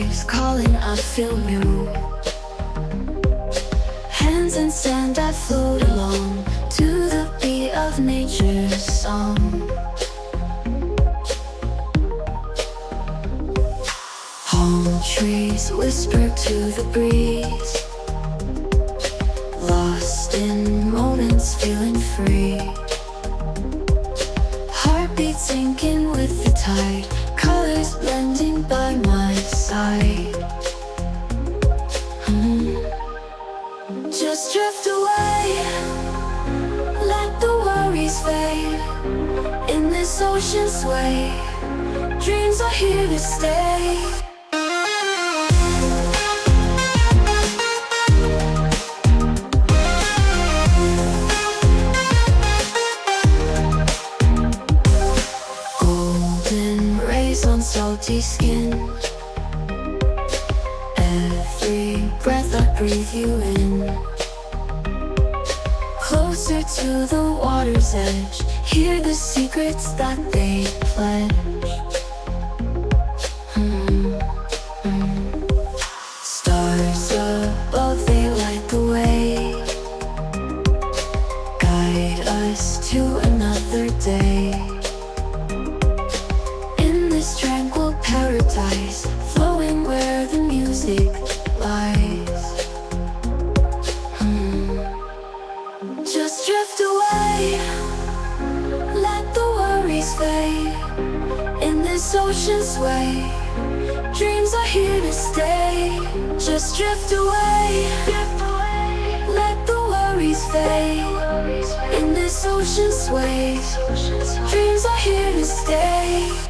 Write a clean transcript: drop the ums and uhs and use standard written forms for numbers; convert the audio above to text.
waves calling, I feel new. Hands in sand, I float along to the beat of nature's song. Palm trees whisper to the breeze, lost in moments, feeling free. Heartbeat sinking with the tide, colors blending by my side. Just drift away, let the worries fade. In this ocean sway, dreams are here to stay. Golden rays on salty skin, every breath I breathe you in. Closer to the water's edge, hear the secrets that they pledge. Stars above, they light the way, guide us to another day. In this tranquil paradise, flowing where the music lies. Just drift away, let the worries fade. In this ocean sway, dreams are here to stay. Just drift away, let the worries fade. In this ocean sway, dreams are here to stay.